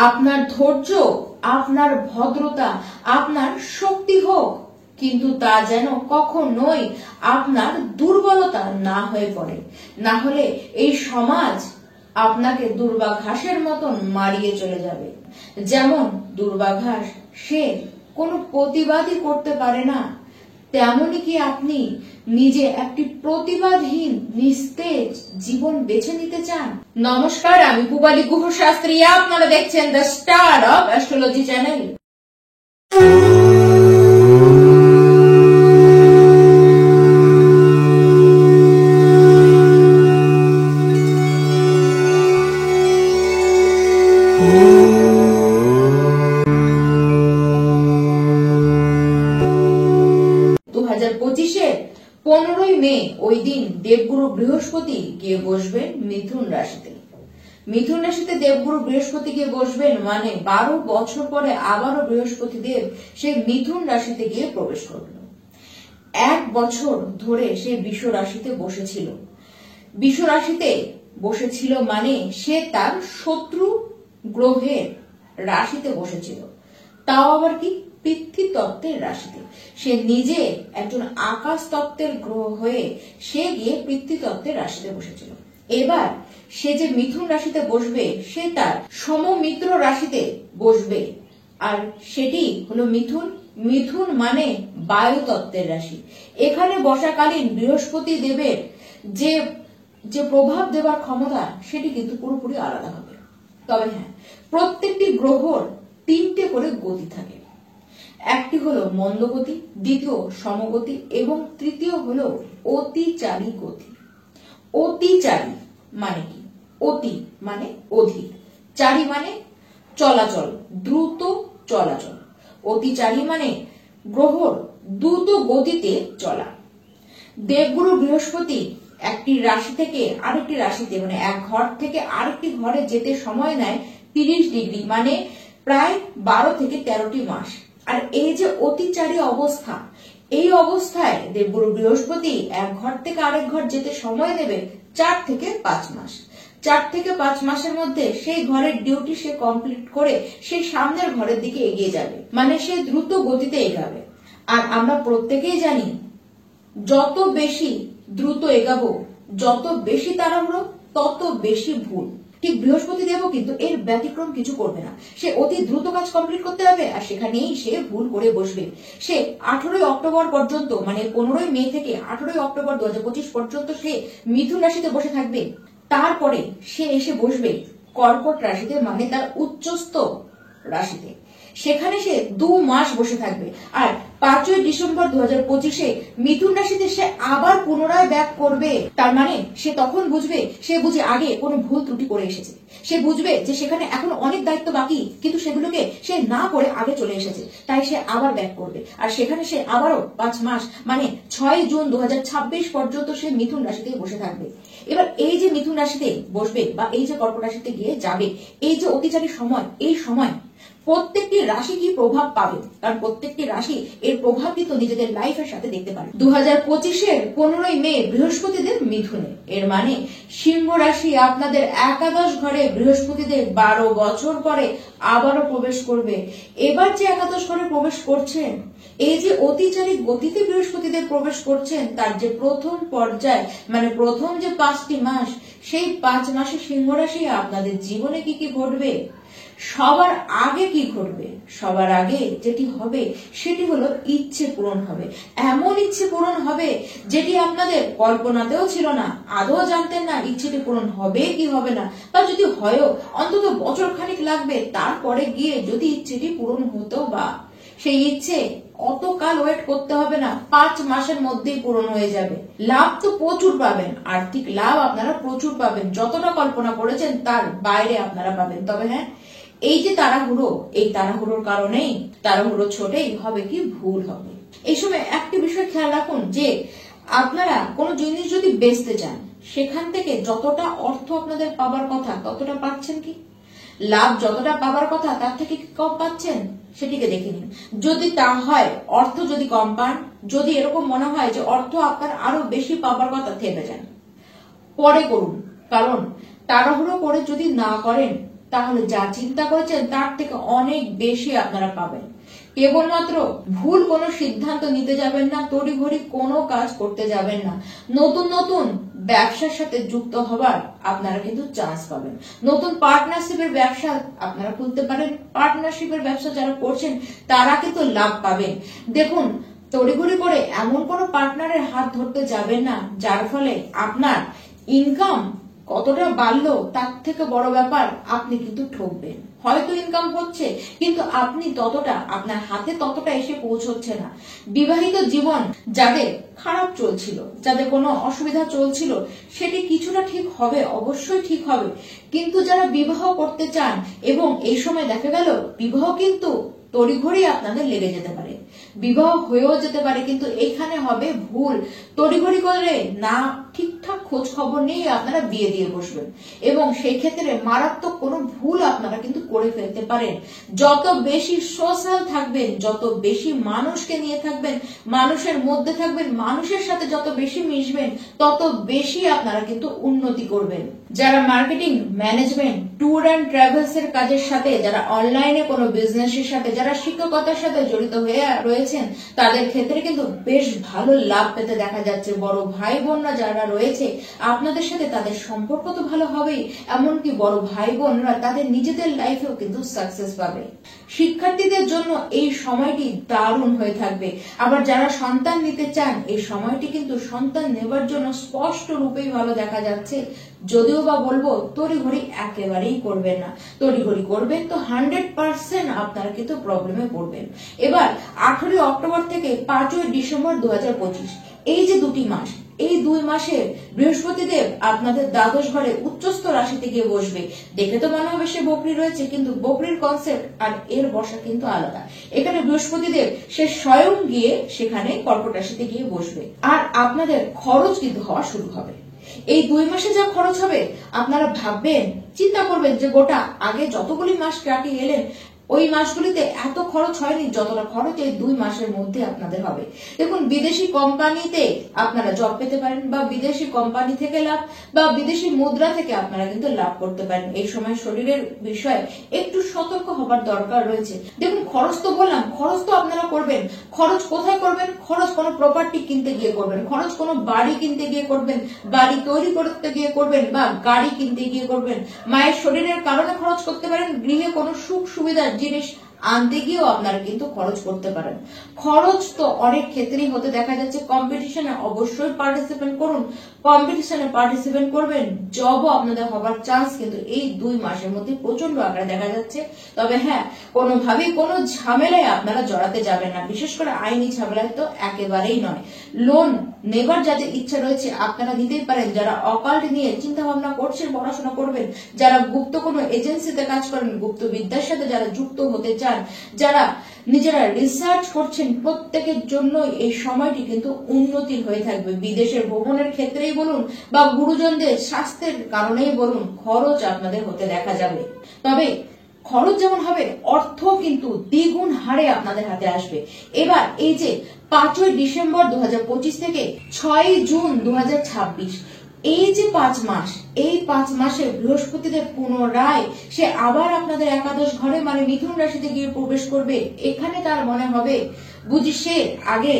আপনার ধৈর্য, আপনার ভদ্রতা, আপনার শক্তি হোক, কিন্তু তা যেন কখনোই আপনার দুর্বলতা না হয়ে পড়ে। না হলে এই সমাজ আপনাকে দুর্বাঘাসের মতন মারিয়ে চলে যাবে। যেমন দুর্বাঘাস সে কোনো প্রতিবাদই করতে পারে না, তেমনি কি আপনি নিজে একটি প্রতিবাদহীন নিস্তেজ জীবন বেছে নিতে চান? নমস্কার, আমি পূবালী গুহ শাস্ত্রী, আপনারা দেখছেন the star of astrology channel. 2025-এর 15ই মে ওই দিন দেবগুরু বৃহস্পতি গিয়ে বসবেন মিথুন রাশিতে। মিথুন রাশিতে দেবগুরু বৃহস্পতি গিয়ে বসবেন মানে 12 বছর পরে আবারও বৃহস্পতি দেব সে মিথুন রাশিতে গিয়ে প্রবেশ করল। 1 বছর ধরে সে বৃষ রাশিতে বসেছিল। বৃষ রাশিতে বসেছিল মানে সে তার শত্রু গ্রহের রাশিতে বসেছিল, তাও আবার কি পৃথ্বী তত্ত্বের রাশিতে। সে নিজে একজন আকাশ তত্ত্বের গ্রহ হয়ে সে গিয়ে পৃথ্বী তত্ত্বের রাশিতে বসেছিল। এবার সে যে মিথুন রাশিতে বসবে সে তার সমমিত্র রাশিতে বসবে, আর সেটি হলো মিথুন। মিথুন মানে বায়ু তত্ত্বের রাশি। এখানে বসাকালীন বৃহস্পতি দেবের যে প্রভাব দেবার ক্ষমতা সেটি কিন্তু পুরোপুরি আলাদা হবে। তবে হ্যাঁ, প্রত্যেকটি গ্রহর 3টে করে গতি থাকে। একটি হলো মন্দগতি, দ্বিতীয় সমগতি এবং তৃতীয় হলো অতিচারী গতি। অতিচারী মানে কি? অতি মানে অধিক, চারী মানে চলাচল, দ্রুত চলাচল। অতিচারী মানে গ্রহর দ্রুত গতিতে চলা। দেবগুরু বৃহস্পতি একটি রাশি থেকে আরেকটি রাশিতে মানে এক ঘর থেকে আরেকটি ঘরে যেতে সময় নেয় 30 ডিগ্রি, মানে প্রায় 12 থেকে 13টি মাস। আর এই যে অতিচারী অবস্থা, এই অবস্থায় দেবগুরু বৃহস্পতি এক ঘর থেকে আরেক ঘর যেতে সময় নেবে 4 থেকে 5 মাস। 4 থেকে 5 মাসের মধ্যে সেই ঘরের ডিউটি সে কমপ্লিট করে সেই সামনের ঘরের দিকে এগিয়ে যাবে, মানে সে দ্রুত গতিতে এগাবে। আর আমরা প্রত্যেকেই জানি যত বেশি দ্রুত এগাবো, যত বেশি তাড়াহুড়ো, তত বেশি ভুল। ঠিক বৃহস্পতি দেবও কিন্তু এর ব্যতিক্রম কিছু করবে না। সে অতি দ্রুত কাজ কমপ্লিট করতে হবে আর সেখানেই সে ভুল করে বসবে। সে 18ই অক্টোবর পর্যন্ত মানে 15ই মে থেকে 18ই অক্টোবর 2025 পর্যন্ত সে মিথুন রাশিতে বসে থাকবে। তারপরে সে এসে বসবে কর্কট রাশিতে, মানে তার উচ্চস্থ রাশিতে। সেখানে সে 2 মাস বসে থাকবে। আর 5ই ডিসেম্বর 2025-এ মিথুন রাশিতে সে আবার পুনরায় ব্যাক করবে। তার মানে সে তখন বুঝবে, সে বুঝে আগে কোনো ভুল ত্রুটি করে এসেছে। সে বুঝবে যে সেখানে এখনো অনেক দায়িত্ব বাকি, কিন্তু সেগুলোকে সে না করে আগে চলে এসেছে, তাই সে আবার ব্যাক করবে। আর সেখানে সে আবারও 5 মাস মানে 6 জুন 2026 পর্যন্ত সে মিথুন রাশিতে বসে থাকবে। এবার এই যে মিথুন রাশিতে বসবে বা এই যে কর্কট রাশিতে গিয়ে যাবে, এই যে অতিচারী সময়, এই সময় প্রত্যেকটি রাশি কি প্রভাব পাবে, কারণ প্রত্যেকটি রাশি এর প্রভাব কিন্তু নিজেদের লাইফের সাথে দেখতে পারে। 2025-এর 15ই মে বৃহস্পতিদেব মিথুনে, এর মানে সিংহ রাশি আপনাদের একাদশ ঘরে বৃহস্পতিদেব 12 বছর পরে আবারও প্রবেশ করবে। এবার যে একাদশ ঘরে প্রবেশ করছেন, এই যে অতিচারী গতিতে বৃহস্পতিদেব প্রবেশ করছেন, তার যে প্রথম পর্যায় মানে প্রথম যে 5টি মাস, সেই 5 মাসে সিংহ রাশি আপনাদের জীবনে কি কি ঘটবে, সবার আগে কি ঘটবে, সবার আগে যেটি হবে সেটি হলো ইচ্ছে পূরণ হবে। এমন ইচ্ছে পূরণ হবে যেটি আপনাদের কল্পনাতেও ছিল না, আদৌ জানতেন না ইচ্ছেটি পূরণ হবে কি হবে না, বা যদি হয়ও অন্তত বছর খানিক লাগবে, তারপরে গিয়ে যদি ইচ্ছেটি পূরণ হতো বা সেই ইচ্ছে অতকাল ওয়েট করতে হবে না, 5 মাসের মধ্যেই পূরণ হয়ে যাবে। লাভ তো প্রচুর পাবেন, আর্থিক লাভ আপনারা প্রচুর পাবেন, যতটা কল্পনা করেছেন তার বাইরে আপনারা পাবেন। তবে হ্যাঁ, এই যে তাড়াহুড়ো, এই তাড়াহুড়োর কারণেই তাড়াহুড়ো ছোটেই হবে কি ভুল হবে। এই সময় একটি বিষয় খেয়াল রাখুন যে আপনারা কোনো জিনিস যদি বেচতে চান, সেখান থেকে যতটা অর্থ আপনাদের পাবার কথা ততটা পাচ্ছেন কি? লাভ যতটা পাবার কথা তার থেকে কি কম পাচ্ছেন? সেটিকে দেখে নিন। যদি তা হয়, অর্থ যদি কম পান, যদি এরকম মনে হয় যে অর্থ আপনার আরো বেশি পাবার কথা, থেমে যান, পরে করুন। কারণ তাড়াহুড়ো করে যদি না করেন তাহলে যা চিন্তা করেছেন তার থেকে অনেক বেশি আপনারা পাবেন। কেবলমাত্র ভুল কোনো সিদ্ধান্ত নিতে যাবেন না, তড়িঘড়ি কোনো কাজ করতে যাবেন না। নতুন নতুন ব্যবসার সাথে যুক্ত হবার আপনারা কিন্তু চান্স পাবেন। নতুন পার্টনারশিপের ব্যবসা আপনারা খুলতে পারেন। পার্টনারশিপের ব্যবসা যারা করছেন তারা কিন্তু লাভ পাবেন। দেখুন, তড়িঘড়ি করে এমন কোনো পার্টনারের হাত ধরতে যাবেন না যার ফলে আপনার ইনকাম কতটা বাড়লো তার থেকে বড় ব্যাপার আপনি কিন্তু ঠকবেন। হয়তো ইনকাম হচ্ছে কিন্তু আপনি ততটা, আপনার হাতে ততটা এসে পৌঁছচ্ছে না। বিবাহিত জীবন যাদের খারাপ চলছিল, যাদের কোনো অসুবিধা চলছিল, সেটি কিছুটা ঠিক হবে, অবশ্যই ঠিক হবে। কিন্তু যারা বিবাহ করতে চান এবং এই সময় দেখা গেল বিবাহ কিন্তু তড়িঘড়ি আপনাদের লেগে যেতে পারে, বিবাহ হয়েও যেতে পারে, কিন্তু এখানে হবে ভুল। তড়িঘড়ি করলে না ঠিকঠাক খোঁজ খবর নিয়ে আপনারা বিয়ে দিয়ে বসবেন এবং সেই ক্ষেত্রে মারাত্মক কোনো ভুল আপনারা কিন্তু করে ফেলতে পারেন। যত বেশি সোশ্যাল থাকবেন, যত বেশি মানুষকে নিয়ে থাকবেন, মানুষের মধ্যে থাকবেন, মানুষের সাথে যত বেশি মিশবেন, তত বেশি আপনারা কিন্তু উন্নতি করবেন। যারা marketing, management, tour and travels এর কাজের সাথে, যারা অনলাইনে কোনো বিজনেসের সাথে, যারা শিক্ষকতার সাথে জড়িত হয়ে রয়েছেন, তাদের ক্ষেত্রে কিন্তু বেশ ভালো লাভ পেতে দেখা যাচ্ছে। বড় ভাই বোনরা যারা রয়েছে আপনাদের সাথে, তাদের সম্পর্ক তো ভালো হবেই, এমনকি বড় ভাই বোনরা তাদের নিজেদের লাইফেও কিন্তু সাকসেস পাবে। শিক্ষার্থীদের জন্য এই সময়টি দারুণ হয়ে থাকবে। আবার যারা সন্তান নিতে চান, এই সময়টি কিন্তু সন্তান নেবার জন্য স্পষ্ট রূপেই ভালো দেখা যাচ্ছে। যদিও বা বলবো তড়িঘড়ি একেবারেই করবেন না। তড়িঘড়ি করবেন তো 100% আপনারা কিন্তু প্রবলেমে পড়বেন। এবার 18 অক্টোবর থেকে 5 ডিসেম্বর 2025, এই যে দুটি মাস, এই 2 মাসে বৃহস্পতিদেব আপনাদের দ্বাদশ ঘরে উচ্চস্থ রাশিতে গিয়ে বসবে। দেখে তো মনে হবে সে বকরি রয়েছে, কিন্তু বকরির কনসেপ্ট আর এর বসা কিন্তু আলাদা। এখানে বৃহস্পতিদেব সে স্বয়ং গিয়ে সেখানে কর্কট রাশিতে গিয়ে বসবে আর আপনাদের খরচ কিন্তু হওয়া শুরু হবে। এই 2 মাসে যা খরচ হবে আপনারা ভাববেন, চিন্তা করবেন যে গোটা আগে যতগুলি মাস কাটিয়ে এলেন ওই মাসগুলিতে এত খরচ হয়নি যতটা খরচ এই 2 মাসের মধ্যে আপনাদের হবে। দেখুন, বিদেশি কোম্পানিতে আপনারা জব পেতে পারেন, বা বিদেশি কোম্পানি থেকে লাভ, বা বিদেশি মুদ্রা থেকে আপনারা কিন্তু লাভ করতে পারেন। এই সময় শরীরের বিষয়ে একটু সতর্ক হবার দরকার রয়েছে। দেখুন, খরচ তো বললাম, খরচ তো আপনারা করবেন। খরচ কোথায় করবেন? খরচ কোনো প্রপার্টি কিনতে গিয়ে করবেন, খরচ কোনো বাড়ি কিনতে গিয়ে করবেন, বাড়ি তৈরি করতে গিয়ে করবেন, বা গাড়ি কিনতে গিয়ে করবেন। মায়ের শরীরের কারণে খরচ করতে পারেন, গৃহে কোনো সুখ সুবিধা জিনিস আনতে গিয়েও আপনারা কিন্তু খরচ করতে পারেন। খরচ তো অনেক ক্ষেত্রেই হতে দেখা যাচ্ছে। কম্পিটিশনে অবশ্যই পার্টিসিপেট করুন, কম্পিটিশনে পার্টিসিপেট করবেন, জবও আপনাদের হবার চান্স কিন্তু এই 2 মাসের মধ্যে প্রচন্ড আকারে দেখা যাচ্ছে। তবে হ্যাঁ, কোনোভাবেই কোনো ঝামেলায় আপনারা জড়াতে যাবেন না, বিশেষ করে আইনি ঝামেলায় তো একেবারেই নয়। লোন নেবার যাদের ইচ্ছা রয়েছে আপনারা নিতেই পারেন। যারা অকাল্ট নিয়ে চিন্তা ভাবনা করছেন, পড়াশোনা করবেন, যারা গুপ্ত কোনো এজেন্সিতে কাজ করেন, গুপ্ত বিদ্যার সাথে যারা যুক্ত হতে চান, যারা নিজেরা রিসার্চ করছেন, প্রত্যেকের জন্য এই সময়টি কিন্তু উন্নতির হয়ে থাকবে। বিদেশের ভ্রমণের ক্ষেত্রেই বলুন বা গুরুজনদের স্বাস্থ্যের কারণেই বলুন, খরচ আপনাদের হতে দেখা যাবে। তবে খরচ যেমন হবে, অর্থ কিন্তু দ্বিগুণ হারে আপনাদের হাতে আসবে। এবার এই যে 5 ডিসেম্বর 2025 থেকে 6 জুন 2026, এই যে 5 মাস, এই 5 মাসে বৃহস্পতিদেব পুনরায় সে আবার আপনাদের একাদশ ঘরে মানে মিথুন রাশিতে গিয়ে প্রবেশ করবে। এখানে তার মনে হবে বুঝি সে আগে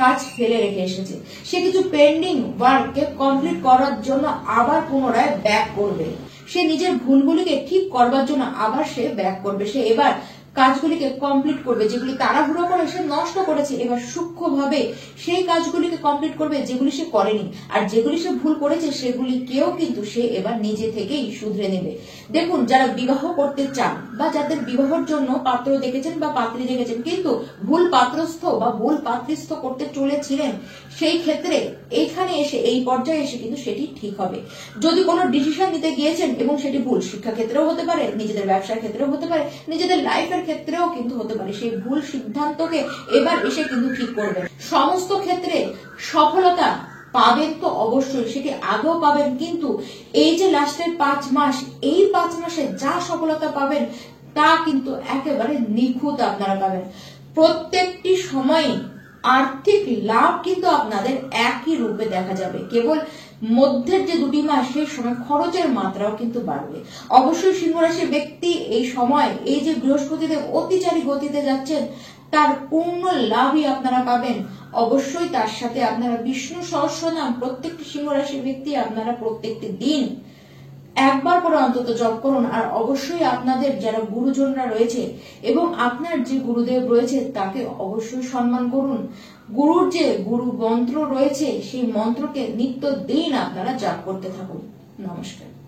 কাজ ফেলে রেখে এসেছে, সে কিছু পেন্ডিং ওয়ার্ককে কমপ্লিট করার জন্য আবার পুনরায় ব্যাক করবে। সে নিজের ভুলগুলিকে ঠিক করবার জন্য আবার সে ব্যাক করবে। সে এবার কাজগুলিকে কমপ্লিট করবে, যেগুলি তাড়াহুড়ো করে সে নষ্ট করেছে, এবার সূক্ষ্মভাবে সেই কাজগুলিকে কমপ্লিট করবে যেগুলি সে করেনি, আর যেগুলি সে ভুল করেছে সেগুলিকেও কিন্তু সে এবার নিজে থেকেই শুধরে নেবে। দেখুন, যারা বিবাহ করতে চান বা যাদের বিবাহের জন্য পাত্র দেখেছেন বা পাত্রী দেখেছেন কিন্তু ভুল পাত্রস্থ বা ভুল পাত্রস্থ করতে চলেছিলেন, সেই ক্ষেত্রে এইখানে এসে, এই পর্যায়ে এসে কিন্তু সেটি ঠিক হবে। যদি কোনো ডিসিশন নিতে গিয়েছেন এবং সেটি ভুল, শিক্ষা ক্ষেত্রেও হতে পারে, নিজেদের ব্যবসার ক্ষেত্রেও হতে পারে, নিজেদের লাইফের ক্ষেত্রেও কিন্তু হতে পারে, সেই ভুল সিদ্ধান্তকে এবার এসে কিন্তু ঠিক করবেন। সমস্ত ক্ষেত্রে সফলতা পাবেন তো অবশ্যই, সেটি আগেও পাবেন, কিন্তু এই যে লাস্টের 5 মাস, এই 5 মাসে যা সফলতা পাবেন তা কিন্তু একেবারে নিখুঁত আপনারা পাবেন। প্রত্যেকটি সময় আর্থিক লাভ কিন্তু আপনাদের একই রূপে দেখা যাবে। কেবল মধ্যের যে 2টি মাস সেই সময় খরচের মাত্রাও কিন্তু বাড়বে। অবশ্যই সিংহ রাশির ব্যক্তি এই সময় এই যে বৃহস্পতিদেব অতিচারী গতিতে যাচ্ছেন তার পূর্ণ লাভই আপনারা পাবেন। অবশ্যই তার সাথে আপনারা বিষ্ণু সহস্রনাম প্রত্যেকটি সিংহ রাশির ব্যক্তি আপনারা প্রত্যেকটি দিন একবার করে অন্তত জপ করুন। আর অবশ্যই আপনাদের যারা গুরুজনরা রয়েছে এবং আপনার যে গুরুদেব রয়েছে তাকে অবশ্যই সম্মান করুন। গুরুর যে গুরু মন্ত্র রয়েছে সেই মন্ত্রকে নিত্য দিন আপনারা জপ করতে থাকুন। নমস্কার।